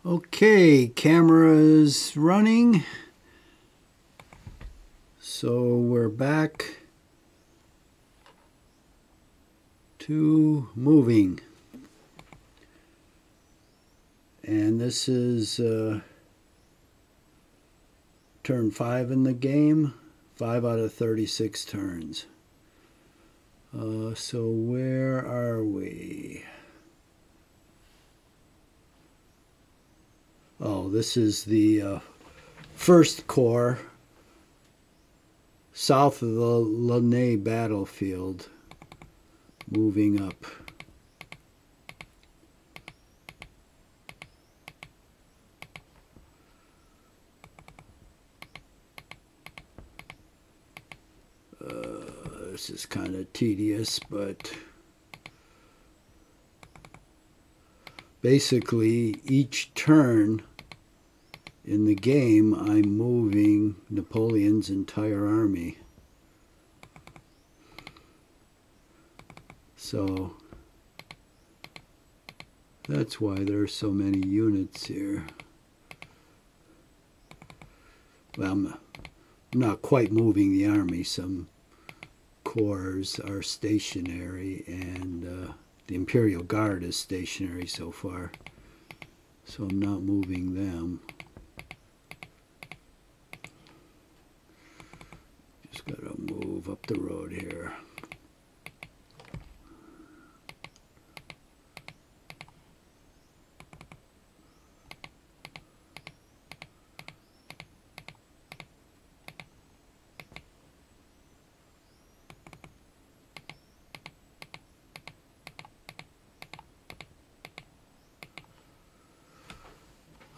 Okay, camera is running. So we're back to moving. And this is turn 5 in the game. 5 out of 36 turns. So where are we? Oh, this is the first corps south of the Ligny battlefield, moving up. This is kind of tedious, but basically each turn in the game I'm moving Napoleon's entire army. So that's why there's so many units here. Well, I'm not quite moving the army. Some corps are stationary, and the Imperial Guard is stationary so far, so I'm not moving them. Just gotta move up the road here.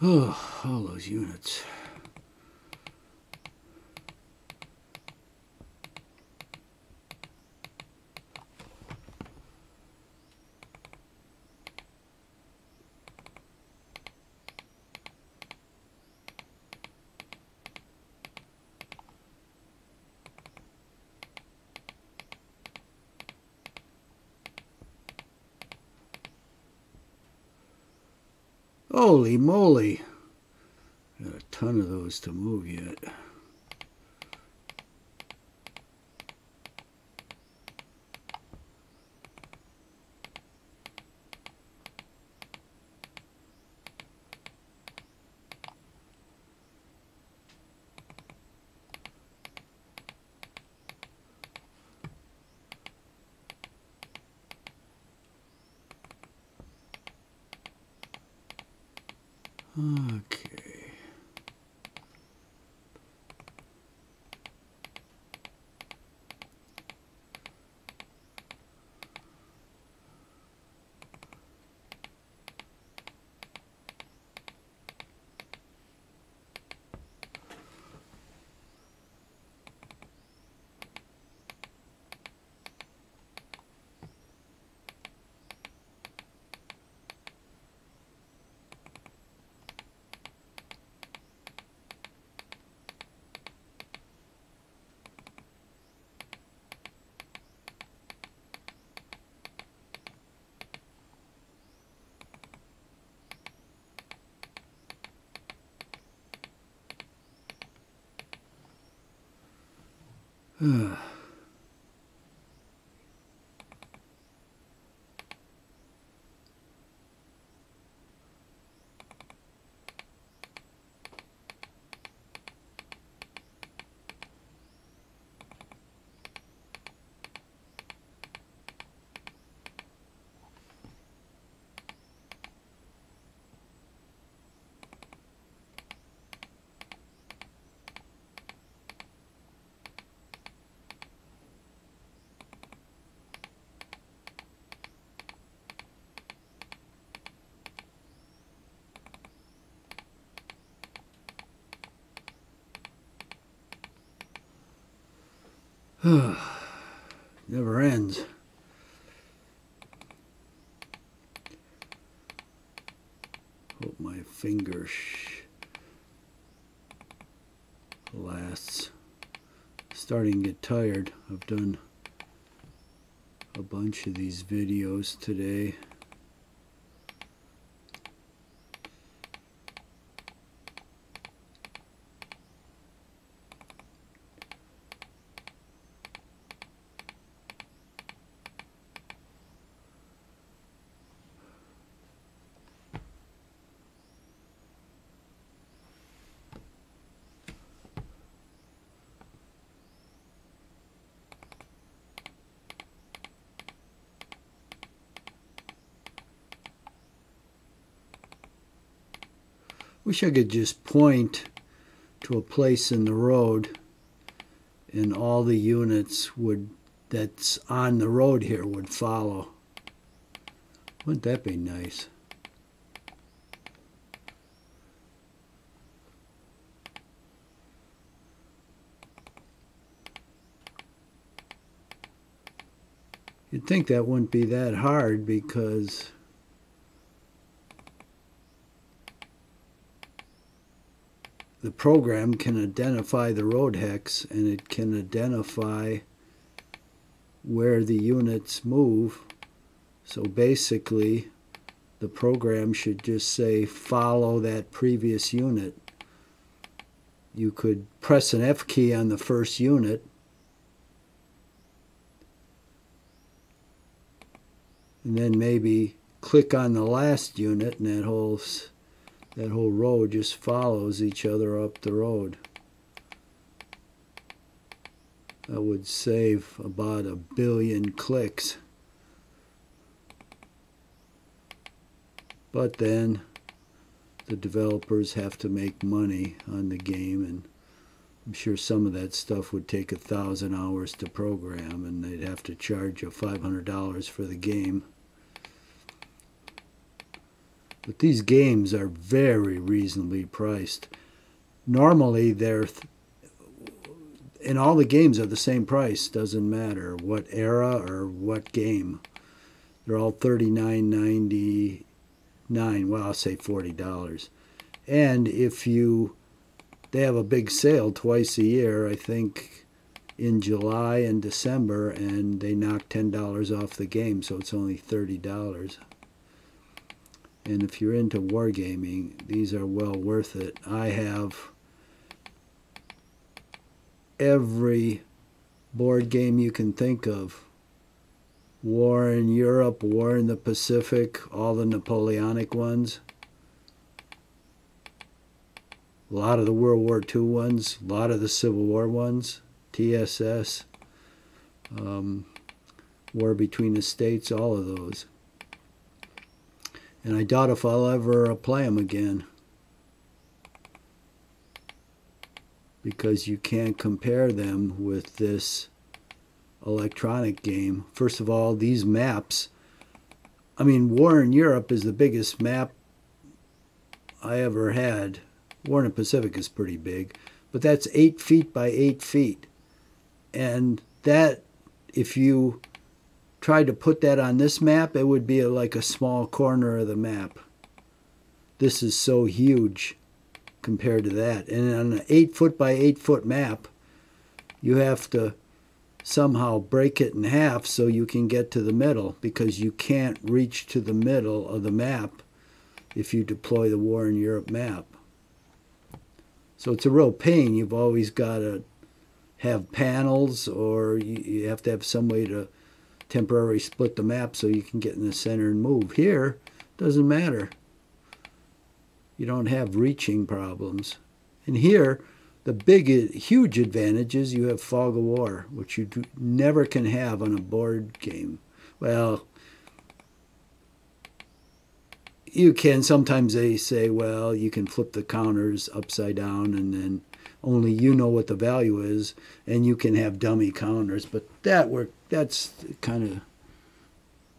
Oh, all those units. Holy moly! Got a ton of those to move yet. Okay. Never ends. Hope my finger lasts. Starting to get tired. I've done a bunch of these videos today. Wish I could just point to a place in the road and all the units that's on the road here would follow. Wouldn't that be nice? You'd think that wouldn't be that hard because the program can identify the road hex and it can identify where the units move. So basically, the program should just say follow that previous unit. You could press an F key on the first unit and then maybe click on the last unit, and that whole row just follows each other up the road. That would save about 1 billion clicks. But then the developers have to make money on the game, and I'm sure some of that stuff would take 1,000 hours to program, and they'd have to charge you $500 for the game. But these games are very reasonably priced. Normally, and all the games are the same price. Doesn't matter what era or what game. They're all $39.99. Well, I'll say $40. And they have a big sale twice a year, I think, in July and December, and they knock $10 off the game, so it's only $30. And if you're into wargaming, these are well worth it. I have every board game you can think of. War in Europe, War in the Pacific, all the Napoleonic ones. A lot of the World War II ones, a lot of the Civil War ones, TSS, War Between the States, all of those. And I doubt if I'll ever play them again, because you can't compare them with this electronic game. First of all, these maps, I mean, War in Europe is the biggest map I ever had. War in the Pacific is pretty big, but that's 8 feet by 8 feet. And that, if you tried to put that on this map, it would be like a small corner of the map. This is so huge compared to that. And on an 8 foot by 8 foot map, you have to somehow break it in half so you can get to the middle, because you can't reach to the middle of the map if you deploy the War in Europe map. So it's a real pain. You've always got to have panels, or you have to have some way to temporarily split the map so you can get in the center and move. Here, doesn't matter. You don't have reaching problems. And here, the huge advantage is you have fog of war, which you never can have on a board game. Well, you can. Sometimes they say, well, you can flip the counters upside down and then only you know what the value is, and you can have dummy counters. But that's kind of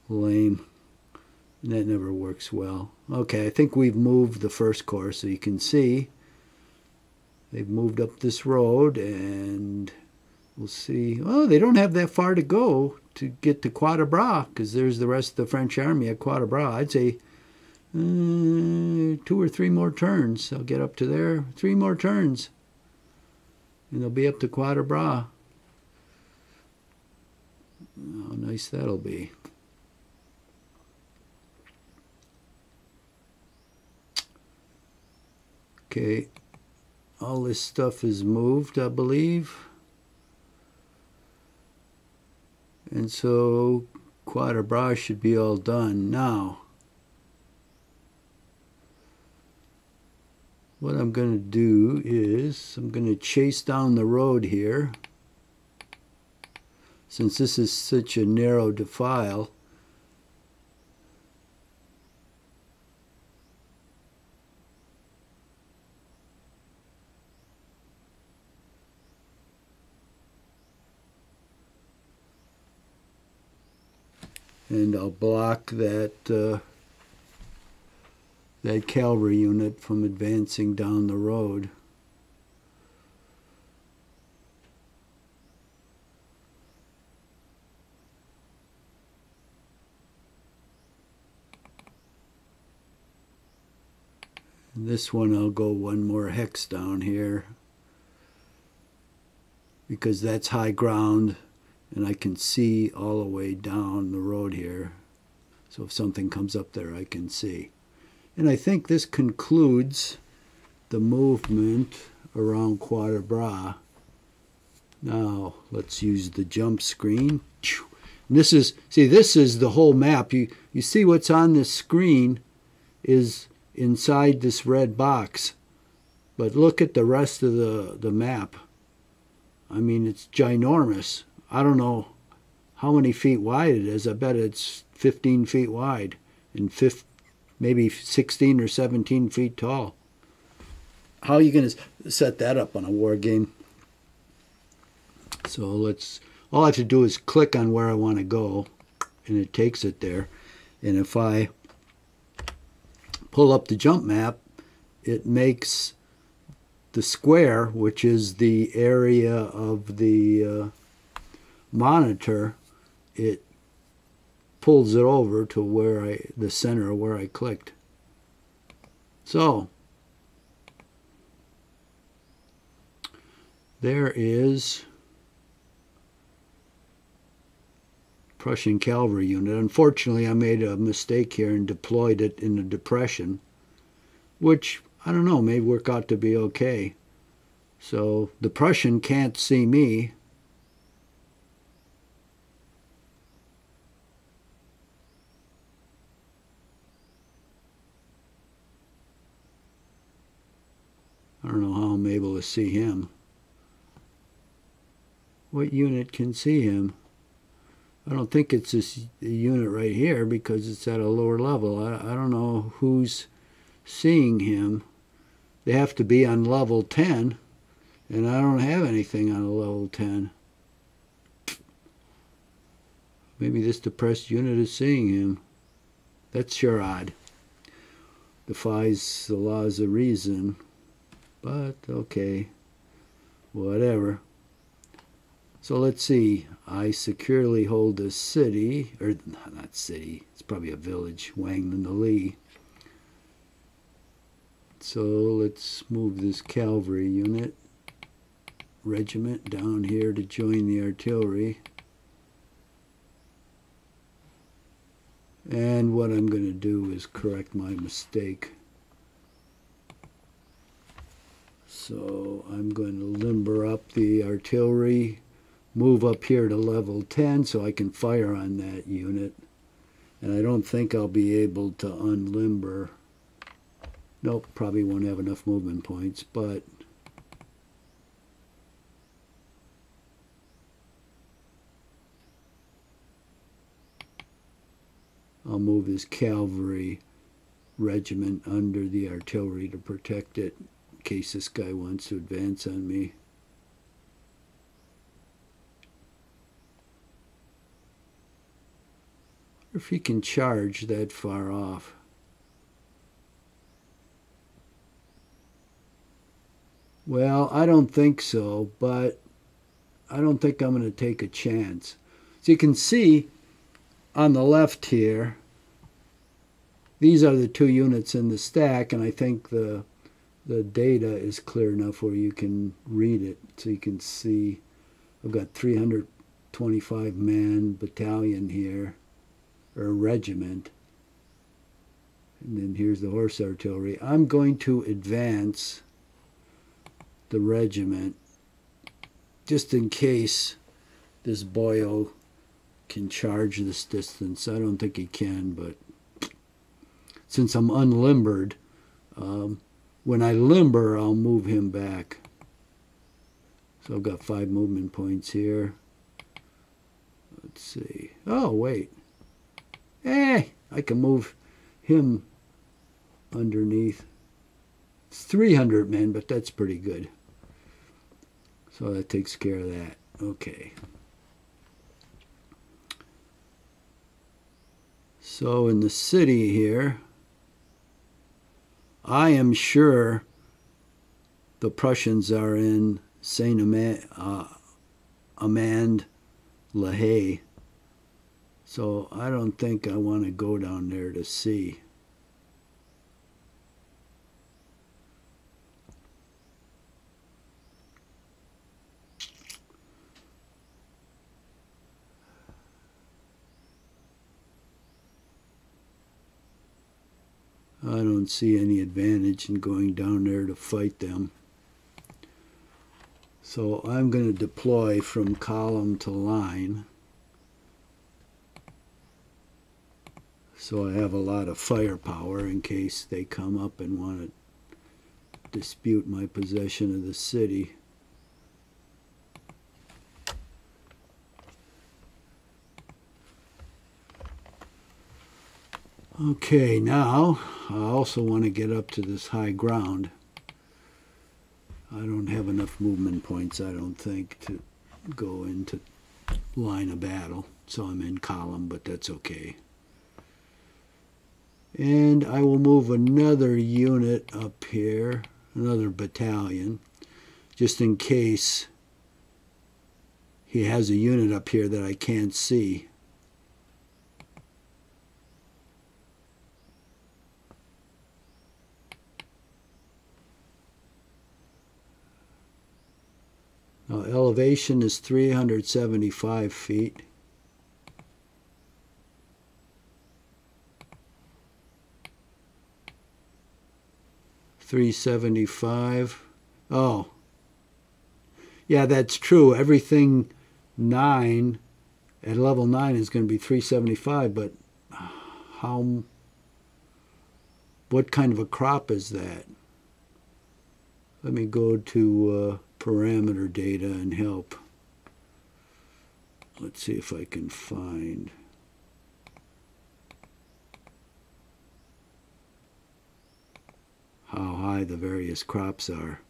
lame. And that never works well. Okay, I think we've moved the first course, so you can see they've moved up this road, and we'll see. Oh, they don't have that far to go to get to Quatre Bras, because there's the rest of the French army at Quatre Bras. I'd say 2 or 3 more turns. I'll get up to there. 3 more turns, and they'll be up to Quatre Bras. How nice that'll be. Okay, all this stuff is moved, I believe. And so Quatre Bras should be all done. Now, what I'm going to do is I'm going to chase down the road here. Since this is such a narrow defile, and I'll block that that cavalry unit from advancing down the road. And this one I'll go one more hex down here because that's high ground and I can see all the way down the road here. So if something comes up there, I can see. And I think this concludes the movement around Quatre Bras. Now let's use the jump screen. And this is, see, this is the whole map. You see what's on this screen is inside this red box. But look at the rest of the map. I mean, it's ginormous. I don't know how many feet wide it is. I bet it's 15 feet wide and maybe 16 or 17 feet tall. How are you going to set that up on a war game? So all I have to do is click on where I want to go, and it takes it there. And if I pull up the jump map, it makes the square, which is the area of the monitor, it pulls it over to where the center where I clicked. So there is Prussian cavalry unit. Unfortunately, I made a mistake here and deployed it in a depression, which, I don't know, may work out to be okay. So the Prussian can't see me. I don't know how I'm able to see him. What unit can see him? I don't think it's this unit right here because it's at a lower level. I don't know who's seeing him. They have to be on level 10, and I don't have anything on a level 10. Maybe this depressed unit is seeing him. That's sure odd. Defies the laws of reason. But okay, whatever. So let's see. I securely hold this city, or not city, it's probably a village, Wargamer. So let's move this cavalry unit, regiment down here to join the artillery. And what I'm going to do is correct my mistake. So I'm going to limber up the artillery, move up here to level 10 so I can fire on that unit. And I don't think I'll be able to unlimber. Nope, probably won't have enough movement points, but I'll move this cavalry regiment under the artillery to protect it in case this guy wants to advance on me. If he can charge that far off. Well, I don't think so, but I don't think I'm going to take a chance. So you can see on the left here, these are the two units in the stack, and I think the data is clear enough where you can read it. So you can see I've got 325 man battalion here, or regiment. And then here's the horse artillery. I'm going to advance the regiment just in case this boyo can charge this distance. I don't think he can, but since I'm unlimbered, when I limber, I'll move him back. So I've got 5 movement points here. Let's see. Oh, wait. Hey, I can move him underneath. It's 300 men, but that's pretty good. So that takes care of that. Okay. So in the city here, I am sure the Prussians are in Saint Amand La Haye. So I don't think I want to go down there to see. I don't see any advantage in going down there to fight them. So I'm going to deploy from column to line. So I have a lot of firepower in case they come up and want to dispute my possession of the city. Okay, now I also want to get up to this high ground. I don't have enough movement points, I don't think, to go into line of battle. So I'm in column, but that's okay. And I will move another unit up here, another battalion, just in case he has a unit up here that I can't see. Now, elevation is 375 feet. $375. Oh, yeah, that's true. Everything 9 at level 9 is going to be 375, but what kind of a crop is that? Let me go to parameter data and help. Let's see if I can find. How high the various crops are.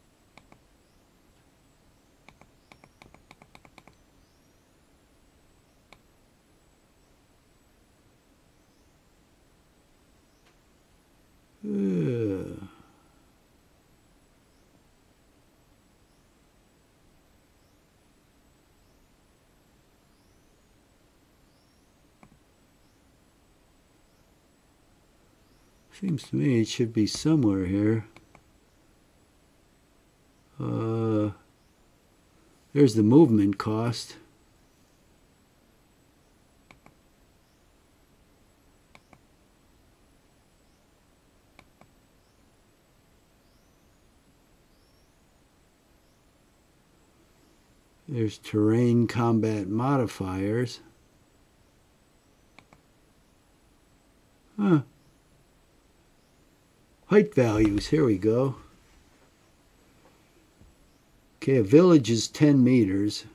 Seems to me it should be somewhere here. There's the movement cost. There's terrain combat modifiers. Huh. Height values, here we go. Okay, a village is 10 meters.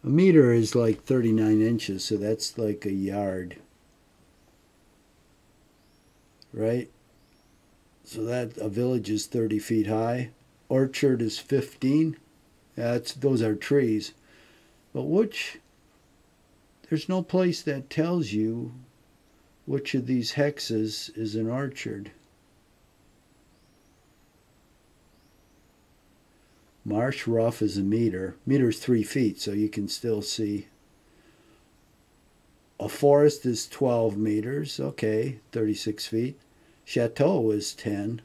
A meter is like 39 inches, so that's like a yard. Right? So that a village is 30 feet high. Orchard is 15. Those are trees. But there's no place that tells you which of these hexes is an orchard. Marsh rough is a meter. Meter is 3 feet, so you can still see. A forest is 12 meters. Okay, 36 feet. Chateau is 10.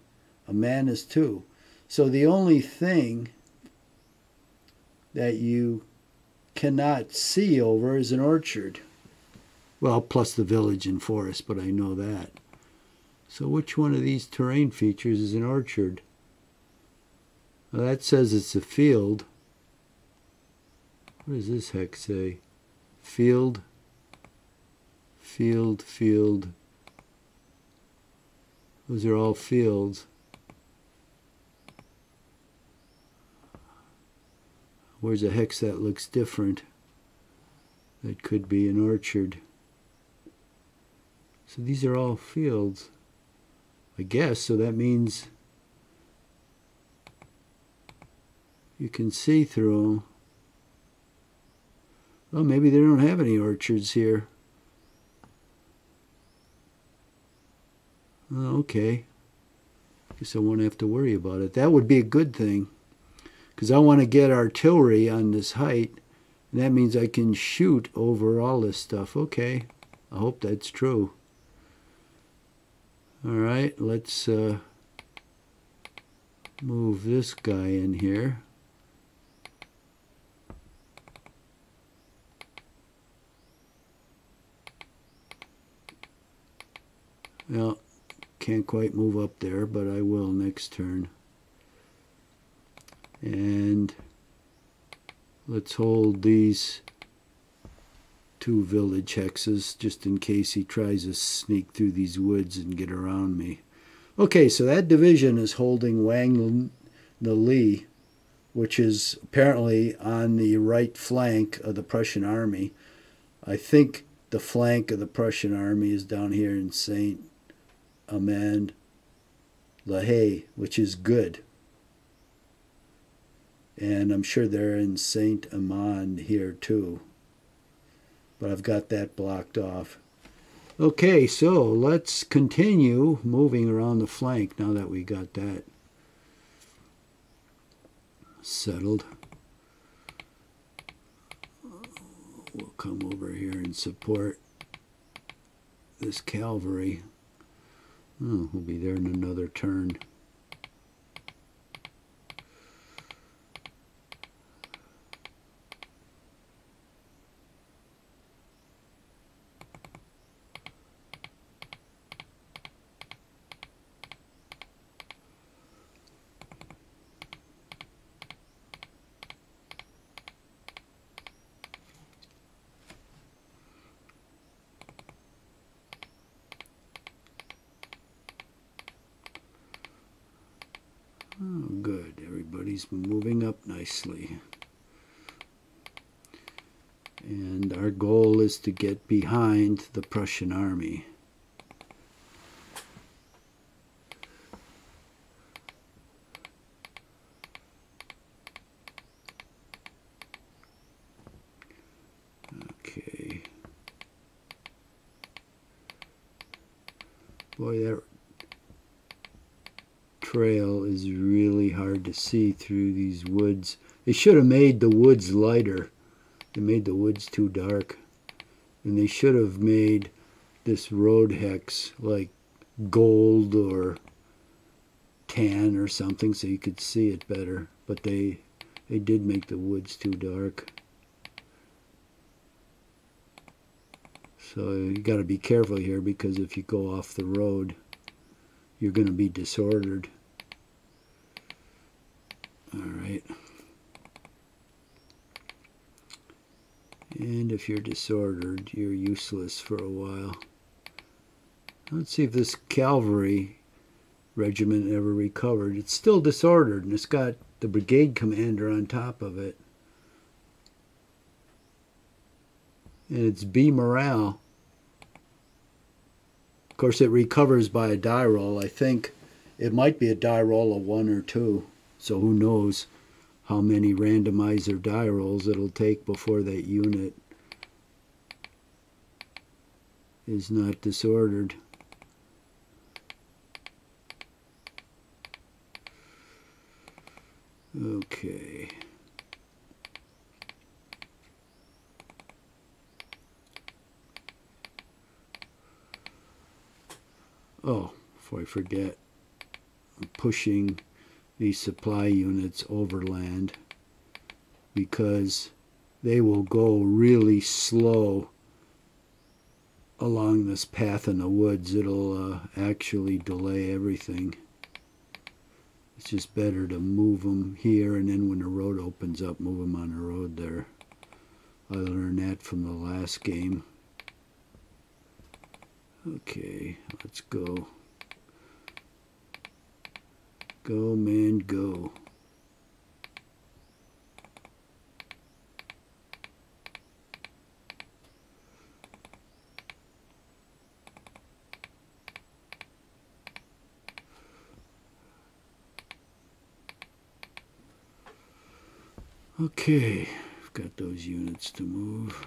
A man is 2. So the only thing that you cannot see over is an orchard. Well, plus the village and forest, but I know that. So which one of these terrain features is an orchard? Well, that says it's a field. What does this hex say? Field, field, field. Those are all fields. Where's a hex that looks different? That could be an orchard. So these are all fields, I guess. So that means you can see through them. Well, maybe they don't have any orchards here. Okay. Guess I won't have to worry about it. That would be a good thing, because I want to get artillery on this height, and that means I can shoot over all this stuff. Okay, I hope that's true. All right, let's move this guy in here. Well, can't quite move up there, but I will next turn. And let's hold these two village hexes just in case he tries to sneak through these woods and get around me. Okay, so that division is holding Wang Li, which is apparently on the right flank of the Prussian army. I think the flank of the Prussian army is down here in Saint Amand La Haye, which is good. And I'm sure they're in Saint Amand here too. But I've got that blocked off. Okay, so let's continue moving around the flank now that we got that settled. We'll come over here and support this cavalry. Oh, we'll be there in another turn. Oh, good. Everybody's moving up nicely. And our goal is to get behind the Prussian army. Okay. Boy, that trail is really hard to see through these woods. They should have made the woods lighter. They made the woods too dark. And they should have made this road hex like gold or tan or something so you could see it better. But they did make the woods too dark. So you got to be careful here, because if you go off the road, you're going to be disordered. All right. And if you're disordered, you're useless for a while. Let's see if this cavalry regiment ever recovered. It's still disordered, and it's got the brigade commander on top of it. And it's B morale. Of course, it recovers by a die roll. I think it might be a die roll of 1 or 2. So who knows how many randomizer die rolls it'll take before that unit is not disordered. Okay. Oh, before I forget, I'm pushing these supply units overland because they will go really slow along this path in the woods. It'll actually delay everything. It's just better to move them here, and then when the road opens up, move them on the road there. I learned that from the last game. Okay, let's go. Go, man, go. Okay, I've got those units to move.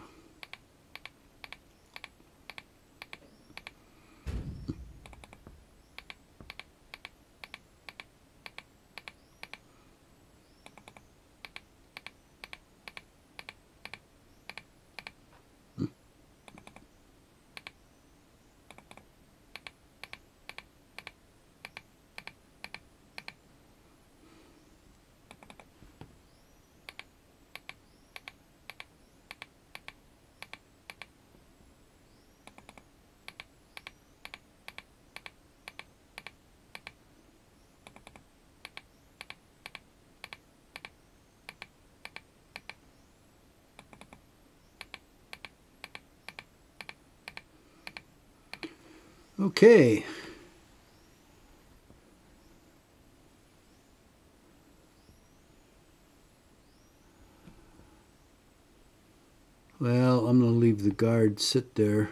Okay. Well, I'm going to leave the guard sit there.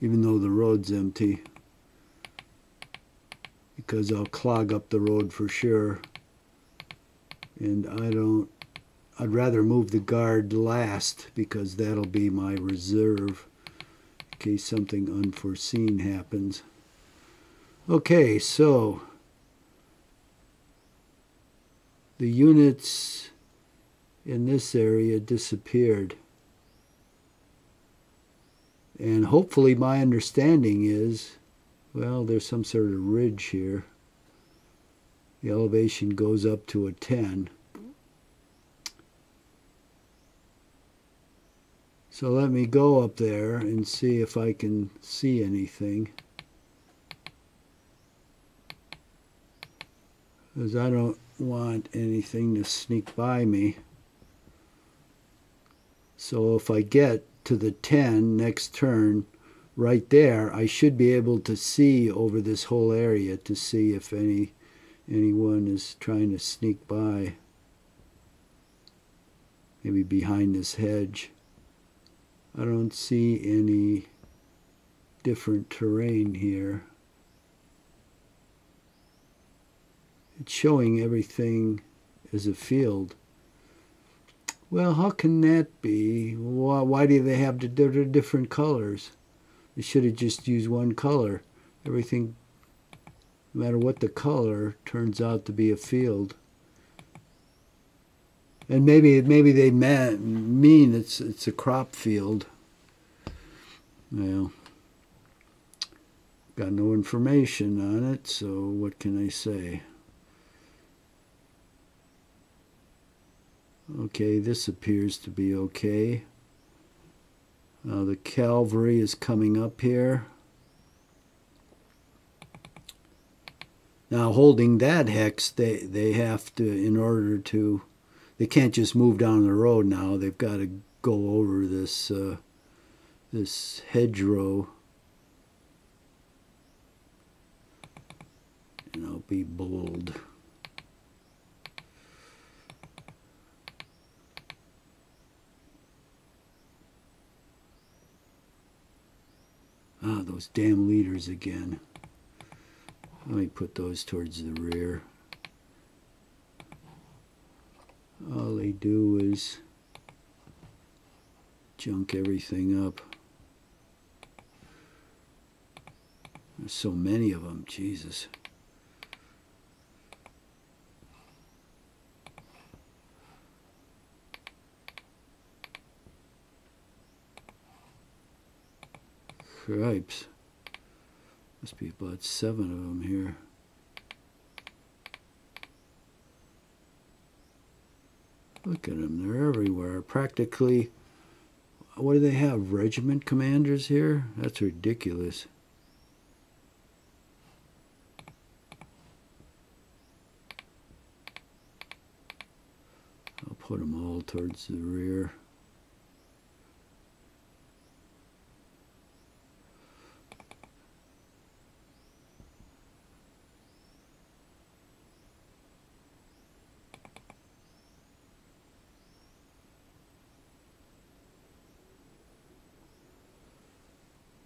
Even though the road's empty. Because I'll clog up the road for sure. And I'd rather move the guard last because that'll be my reserve in case something unforeseen happens. Okay, so the units in this area disappeared. And hopefully my understanding is, well, there's some sort of ridge here. The elevation goes up to a 10. So let me go up there and see if I can see anything. Because I don't want anything to sneak by me. So if I get to the 10 next turn, right there, I should be able to see over this whole area to see if anyone is trying to sneak by. Maybe behind this hedge. I don't see any different terrain here. It's showing everything as a field. Well, how can that be? Why do they have the different colors? They should have just used one color. Everything, no matter what the color, turns out to be a field. And maybe they mean it's a crop field. Well, got no information on it, so what can I say? Okay, this appears to be okay. The cavalry is coming up here. Now, holding that hex, they have to, in order to, they can't just move down the road now. They've got to go over this this hedgerow. And I'll be bold. Ah, those damn leaders again. Let me put those towards the rear. All they do is junk everything up. There's so many of them, Jesus. Cripes. Must be about 7 of them here. Look at them, they're everywhere. Practically, what do they have? Regiment commanders here? That's ridiculous. I'll put them all towards the rear.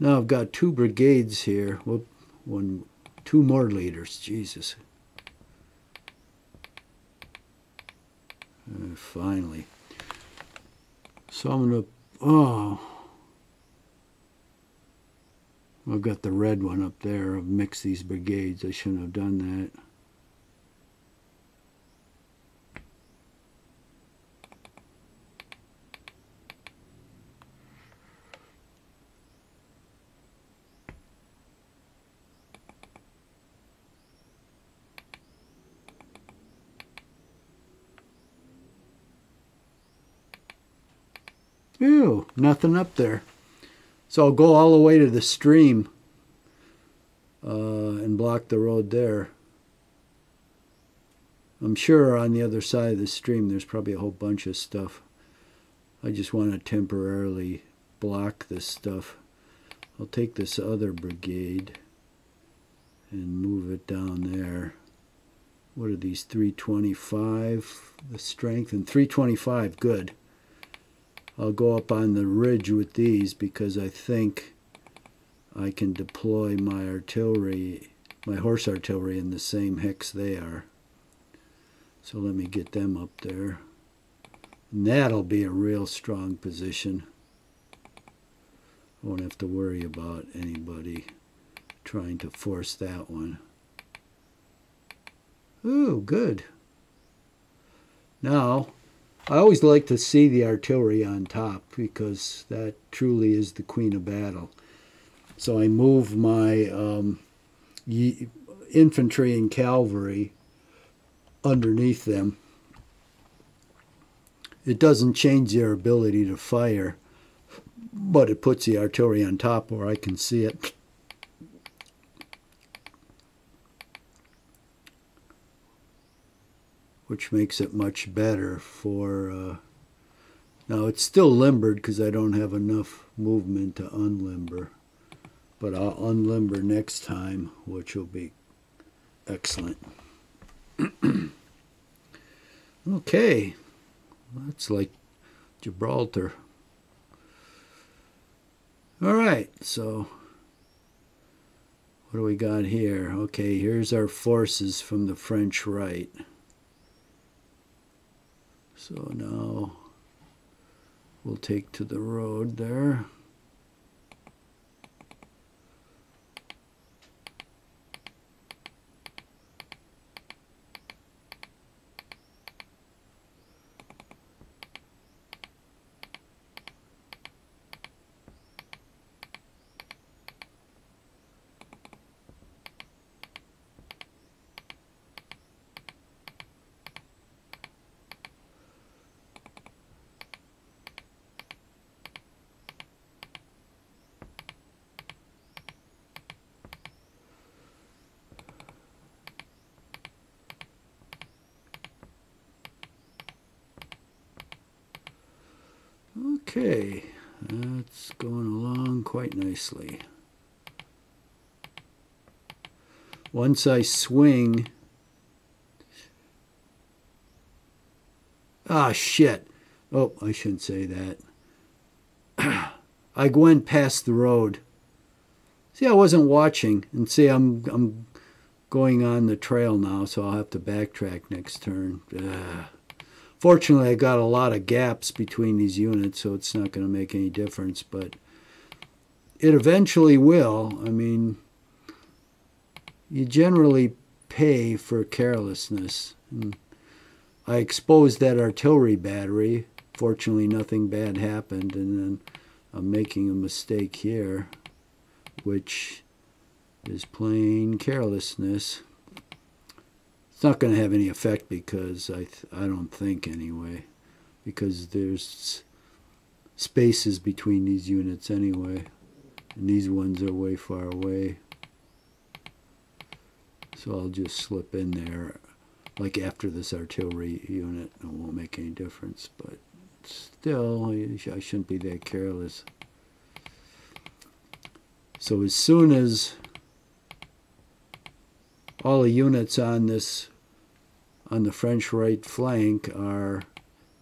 Now I've got 2 brigades here. Whoop, 2 more leaders. Jesus. Finally. So I'm going to... Oh. I've got the red one up there. I've mixed these brigades. I shouldn't have done that. Ew, nothing up there. So I'll go all the way to the stream and block the road there. I'm sure on the other side of the stream there's probably a whole bunch of stuff. I just want to temporarily block this stuff. I'll take this other brigade and move it down there. What are these, 325, the strength, and 325, good. I'll go up on the ridge with these because I think I can deploy my artillery, my horse artillery, in the same hex they are. So let me get them up there. And that'll be a real strong position. I won't have to worry about anybody trying to force that one. Ooh, good. Now, I always like to see the artillery on top because that truly is the queen of battle. So I move my infantry and cavalry underneath them. It doesn't change their ability to fire, but it puts the artillery on top where I can see it. Which makes it much better for, now it's still limbered because I don't have enough movement to unlimber, but I'll unlimber next time, which will be excellent. Okay, that's like Gibraltar. All right, so what do we got here? Okay, here's our forces from the French right. So now we'll take to the road there. Okay, that's going along quite nicely. Once I swing... Ah, shit. Oh, I shouldn't say that. I went past the road. See, I wasn't watching. And see, I'm going on the trail now, so I'll have to backtrack next turn. Fortunately, I got a lot of gaps between these units, so it's not going to make any difference, but it eventually will. I mean, you generally pay for carelessness. And I exposed that artillery battery. Fortunately, nothing bad happened, and then I'm making a mistake here, which is plain carelessness. It's not going to have any effect because I don't think anyway, because there's spaces between these units anyway, and these ones are way far away. So I'll just slip in there like after this artillery unit. It won't make any difference, but still I shouldn't be that careless. So as soon as all the units on the French right flank are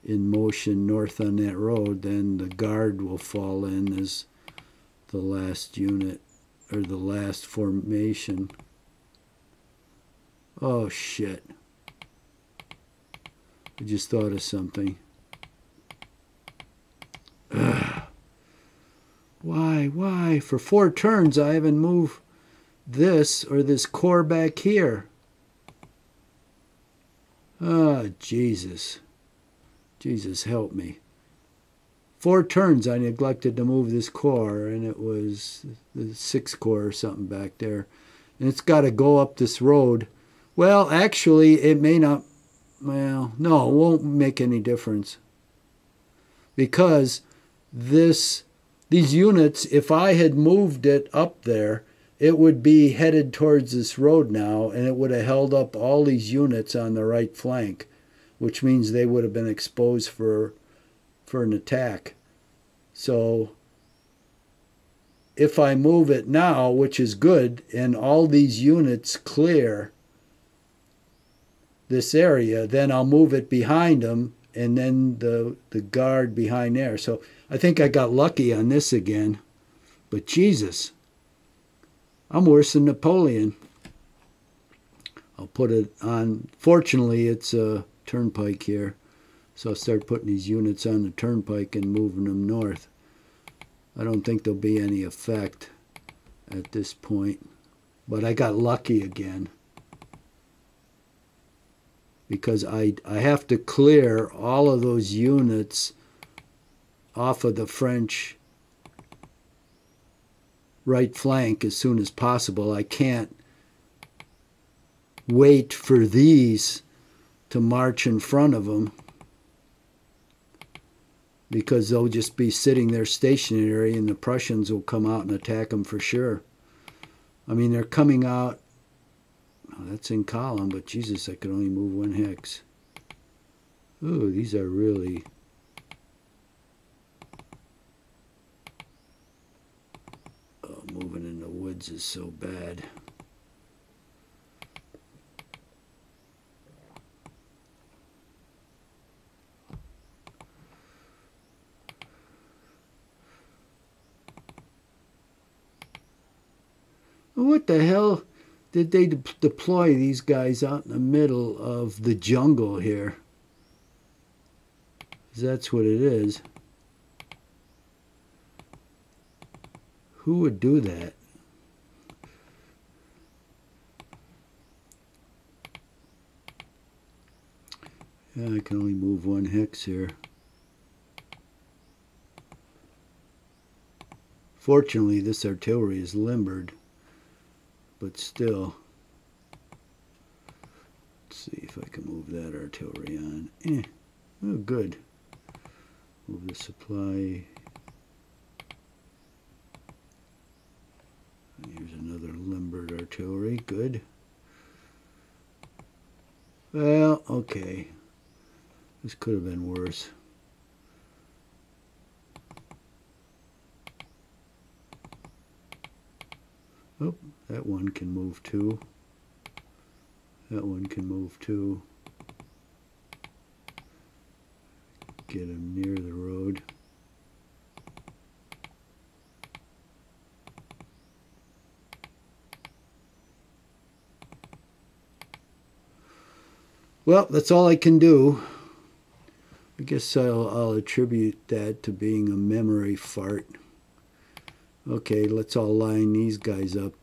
in motion north on that road, then the guard will fall in as the last unit, or the last formation. Oh shit. I just thought of something. Ugh. Why? For 4 turns I haven't moved this or this core back here. Ah, Jesus. Jesus help me. 4 turns I neglected to move this core, and it was the 6th Corps or something back there. And it's got to go up this road. Well, actually, it may not... Well, no, it won't make any difference. Because these units, if I had moved it up there, it would be headed towards this road now, and it would have held up all these units on the right flank, which means they would have been exposed for for an attack. So if I move it now, which is good, and all these units clear this area, then I'll move it behind them, and then the guard behind there. So I think I got lucky on this again. But Jesus, I'm worse than Napoleon. I'll put it on. Fortunately, it's a turnpike here. So I'll start putting these units on the turnpike and moving them north. I don't think there'll be any effect at this point. But I got lucky again. Because I have to clear all of those units off of the French right flank as soon as possible. I can't wait for these to march in front of them, because they'll just be sitting there stationary and the Prussians will come out and attack them for sure. I mean, they're coming out. Oh, that's in column, but Jesus, I could only move one hex. Ooh, these are really... Oh, moving in the woods is so bad. What the hell did they deploy these guys out in the middle of the jungle here? That's what it is. Who would do that? Yeah, I can only move one hex here. Fortunately, this artillery is limbered. But still, let's see if I can move that artillery on. Oh, good. Move the supply. Here's another limbered artillery. Good. Well, okay. This could have been worse. Oh, that one can move too. That one can move too. Get him near the road. Well, that's all I can do. I guess I'll attribute that to being a memory fart. Okay, let's all line these guys up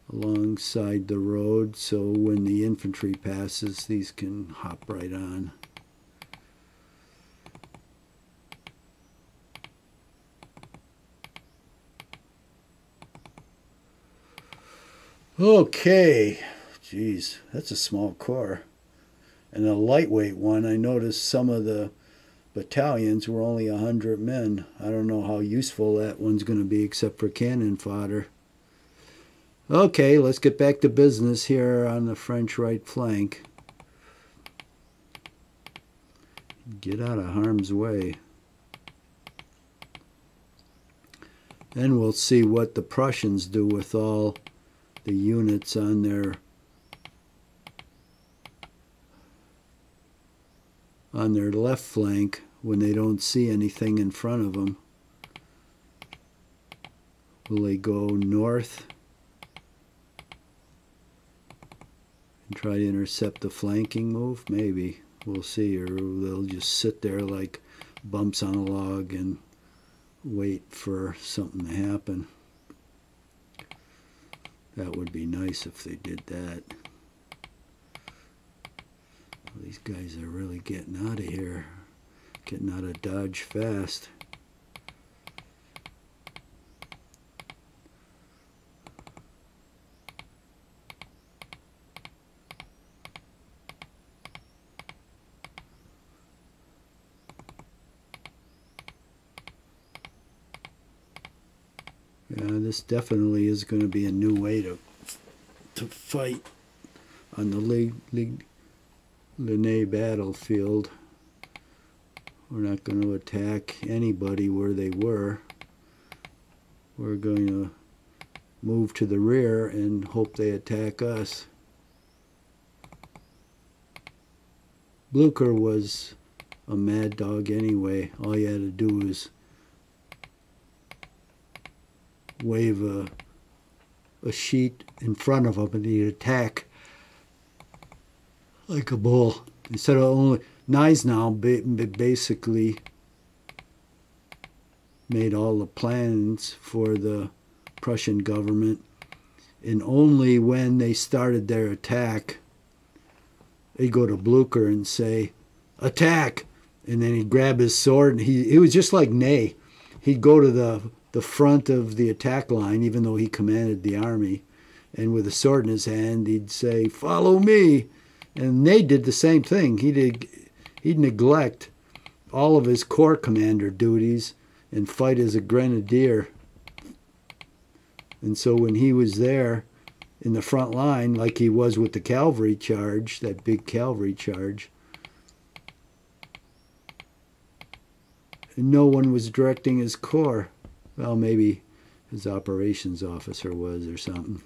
alongside the road, so when the infantry passes, these can hop right on. Okay, geez, that's a small corps. And a lightweight one. I noticed some of the battalions were only 100 men. I don't know how useful that one's going to be except for cannon fodder. Okay, let's get back to business here on the French right flank. Get out of harm's way. Then we'll see what the Prussians do with all the units on their left flank when they don't see anything in front of them. Will they go north and try to intercept the flanking move? Maybe. We'll see. Or they'll just sit there like bumps on a log and wait for something to happen. That would be nice if they did that. Well, these guys are really getting out of here. Getting out of Dodge fast. Yeah, this definitely is going to be a new way to fight on the Ligny battlefield. We're not going to attack anybody where they were. We're going to move to the rear and hope they attack us. Blucher was a mad dog anyway. All you had to do was wave a sheet in front of him and he'd attack like a bull. Instead of only Gneisenau basically made all the plans for the Prussian government, and only when they started their attack, they'd go to Blucher and say, "Attack!" And then he'd grab his sword, and he was just like Ney. He'd go to the front of the attack line, even though he commanded the army, and with a sword in his hand, he'd say, "Follow me." And Ney did the same thing. He'd neglect all of his corps commander duties and fight as a grenadier. And so when he was there in the front line, like he was with the cavalry charge, that big cavalry charge, no one was directing his corps. Well, maybe his operations officer was or something.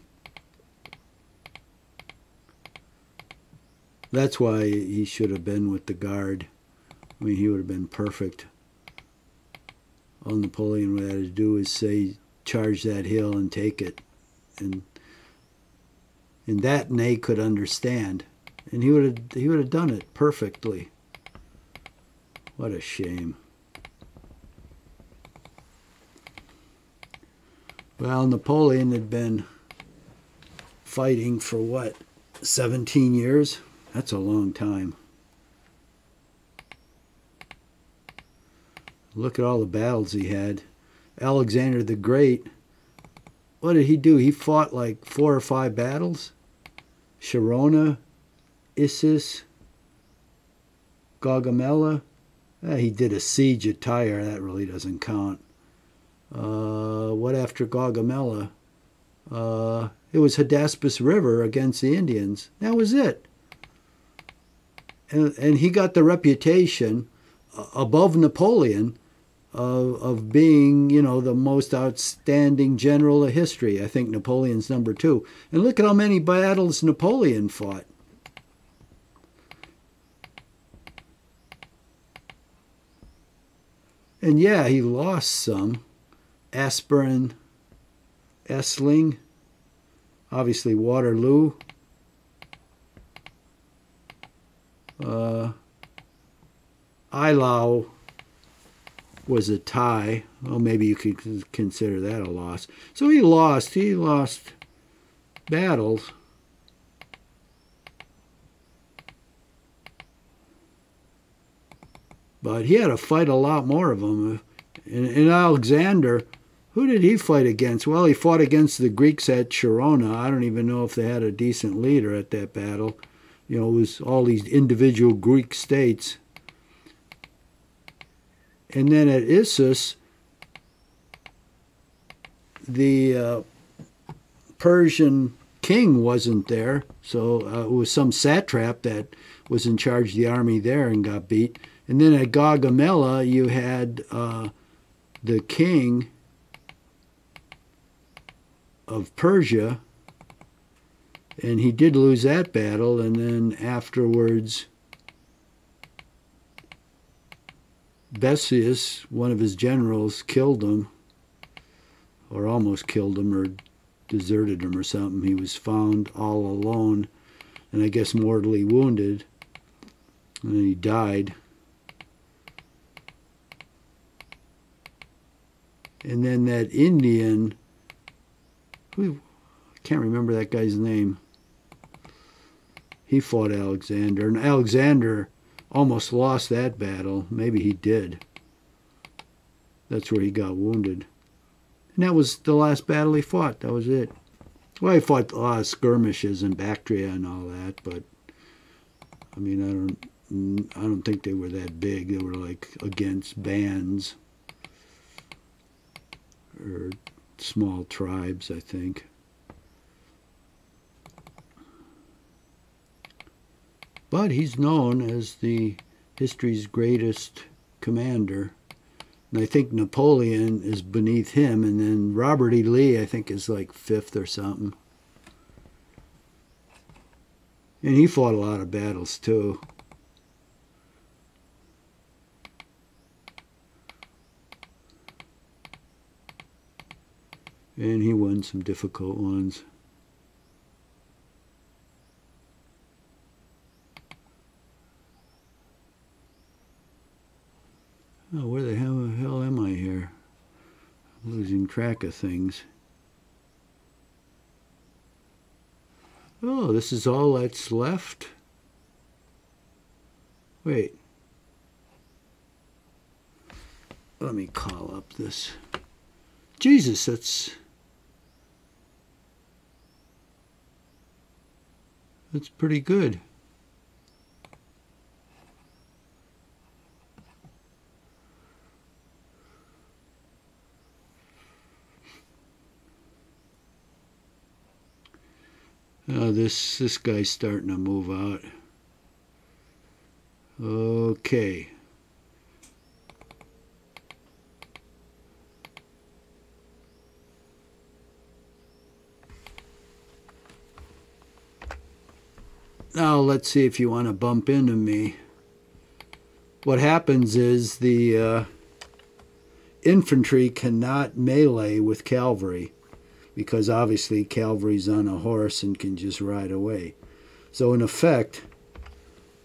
That's why he should have been with the Guard. I mean, he would have been perfect. All Napoleon would have to do is say, "Charge that hill and take it." And that Ney could understand. And he would have done it perfectly. What a shame. Well, Napoleon had been fighting for what, 17 years? That's a long time. Look at all the battles he had. Alexander the Great, what did he do? He fought like 4 or 5 battles. Sharona, Issus, Gaugamela. He did a siege at Tyre. That really doesn't count. What after Gaugamela? It was Hydaspes River against the Indians. That was it. And he got the reputation above Napoleon of being, you know, the most outstanding general of history. I think Napoleon's number 2. And look at how many battles Napoleon fought. And yeah, he lost some. Aspern, Essling, obviously Waterloo. Eylau was a tie. Well, maybe you could consider that a loss. So he lost battles. But he had to fight a lot more of them. And Alexander, who did he fight against? Well, he fought against the Greeks at Sharona. I don't even know if they had a decent leader at that battle. You know, it was all these individual Greek states. And then at Issus, the Persian king wasn't there. So it was some satrap that was in charge of the army there and got beat. And then at Gaugamela, you had the king of Persia, and he did lose that battle, and then afterwards Bessius, one of his generals, killed him, or almost killed him, or deserted him or something. He was found all alone, and I guess mortally wounded, and he died. And then that Indian, I can't remember that guy's name. He fought Alexander, and Alexander almost lost that battle. Maybe he did. That's where he got wounded. And that was the last battle he fought. That was it. Well, he fought a lot of skirmishes in Bactria and all that, but I mean, I don't think they were that big. They were like against bands or small tribes, I think. But he's known as the history's greatest commander. And I think Napoleon is beneath him, and then Robert E. Lee, I think, is like 5th or something. And he fought a lot of battles, too. And he won some difficult ones. Oh, where the hell am I here? I'm losing track of things. Oh, this is all that's left? Wait. Let me call up this. Jesus, that's pretty good. This guy's starting to move out. Okay. Now let's see if you want to bump into me. What happens is the infantry cannot melee with cavalry, because obviously cavalry's on a horse and can just ride away. So in effect,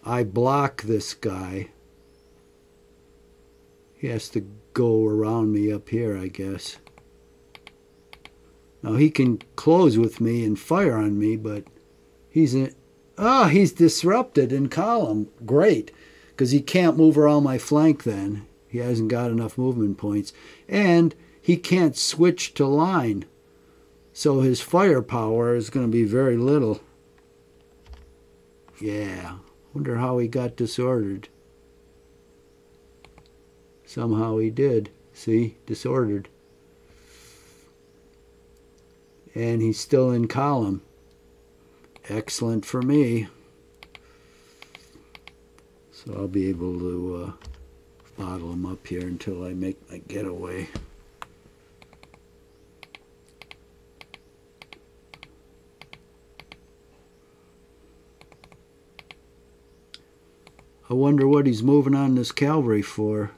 I block this guy. He has to go around me up here, I guess. Now he can close with me and fire on me, but he's disrupted in column. Great, because he can't move around my flank then. He hasn't got enough movement points. And he can't switch to line. So his firepower is going to be very little. Yeah, wonder how he got disordered. Somehow he did. See, disordered. And he's still in column. Excellent for me. So I'll be able to bottle him up here until I make my getaway. I wonder what he's moving on this cavalry for.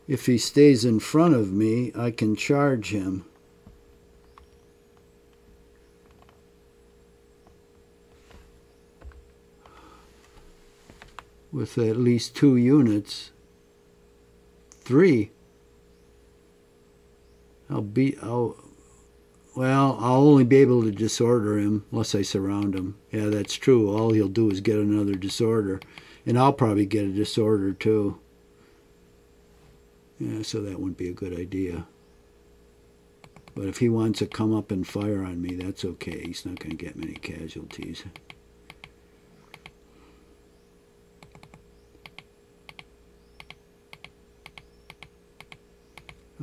If he stays in front of me, I can charge him. With at least 2 units. 3. Well, I'll only be able to disorder him unless I surround him. Yeah, that's true. All he'll do is get another disorder. And I'll probably get a disorder too. Yeah, so that wouldn't be a good idea. But if he wants to come up and fire on me, that's okay. He's not going to get many casualties.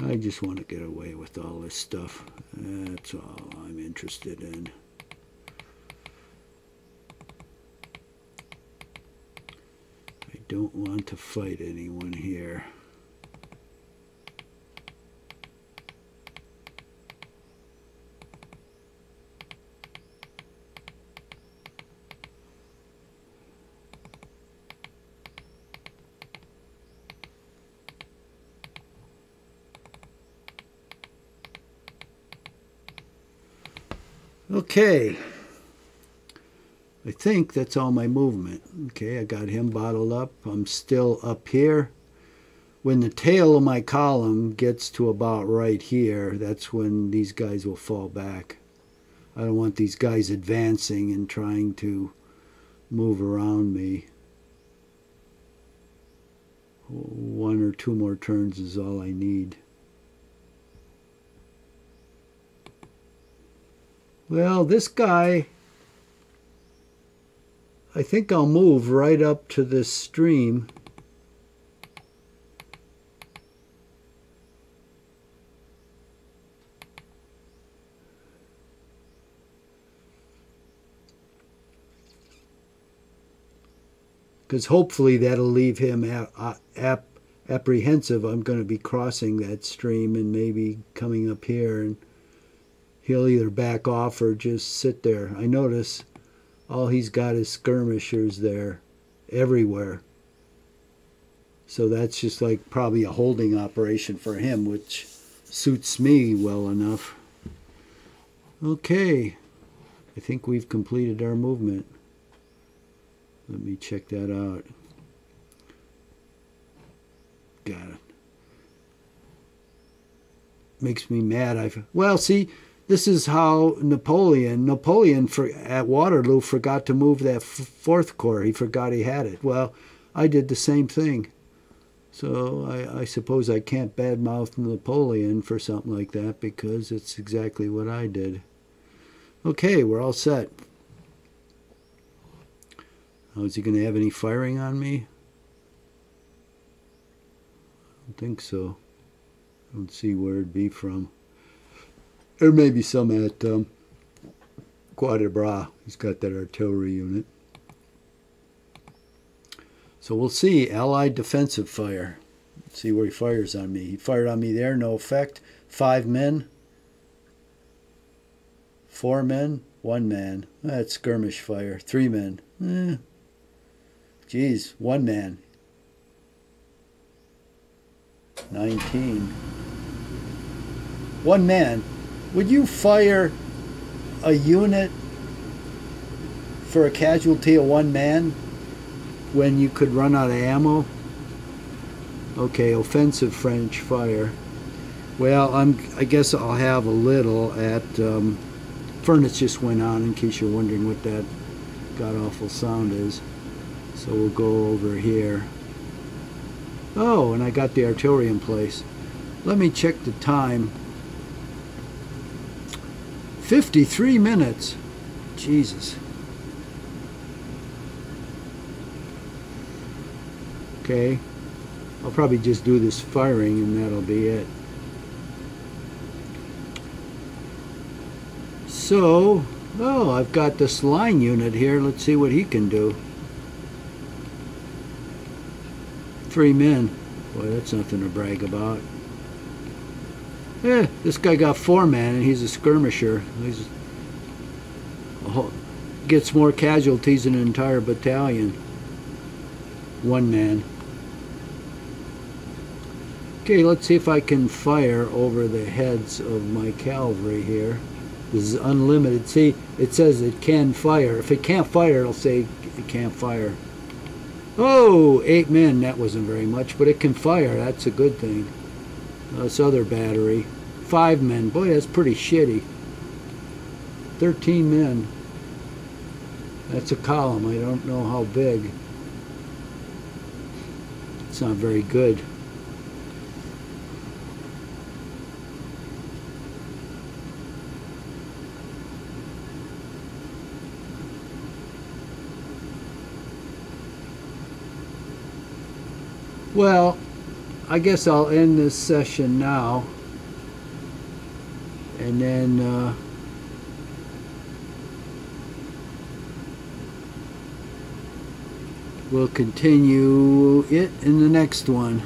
I just want to get away with all this stuff. That's all I'm interested in. I don't want to fight anyone here. Okay, I think that's all my movement. Okay, I got him bottled up. I'm still up here. When the tail of my column gets to about right here, that's when these guys will fall back. I don't want these guys advancing and trying to move around me. 1 or 2 more turns is all I need. Well, this guy, I think I'll move right up to this stream. because hopefully that'll leave him apprehensive. I'm going to be crossing that stream and maybe coming up here, and he'll either back off or just sit there. I notice all he's got is skirmishers there everywhere. So that's just like probably a holding operation for him, which suits me well enough. Okay, I think we've completed our movement. Let me check that out. Got it. Makes me mad. Well, see, this is how Napoleon at Waterloo forgot to move that Fourth Corps. He forgot he had it. Well, I did the same thing. So I suppose I can't badmouth Napoleon for something like that, because it's exactly what I did. Okay, we're all set. Oh, is he going to have any firing on me? I don't think so. I don't see where it'd be from. There may be some at Quatre Bras. He's got that artillery unit. So we'll see. Allied defensive fire. Let's see where he fires on me. He fired on me there, no effect. 5 men. 4 men. 1 man. That's skirmish fire. 3 men. Geez, 1 man. 19. 1 man. Would you fire a unit for a casualty of 1 man when you could run out of ammo? Okay, offensive French fire. Well, I guess I'll have a little at furnace just went on, in case you're wondering what that god-awful sound is. So we'll go over here. Oh, and I got the artillery in place. Let me check the time. 53 minutes. Jesus. Okay. I'll probably just do this firing and that'll be it. So, oh, I've got this line unit here. Let's see what he can do. 3 men. Boy, that's nothing to brag about. This guy got 4 men and he's a skirmisher. Gets more casualties than an entire battalion. 1 man. Okay, let's see if I can fire over the heads of my cavalry here. This is unlimited. See, it says it can fire. If it can't fire, it'll say it can't fire. Oh, 8 men. That wasn't very much, but it can fire. That's a good thing. This other battery. 5 men. Boy, that's pretty shitty. 13 men. That's a column. I don't know how big. It's not very good. Well, I guess I'll end this session now, and then we'll continue it in the next one.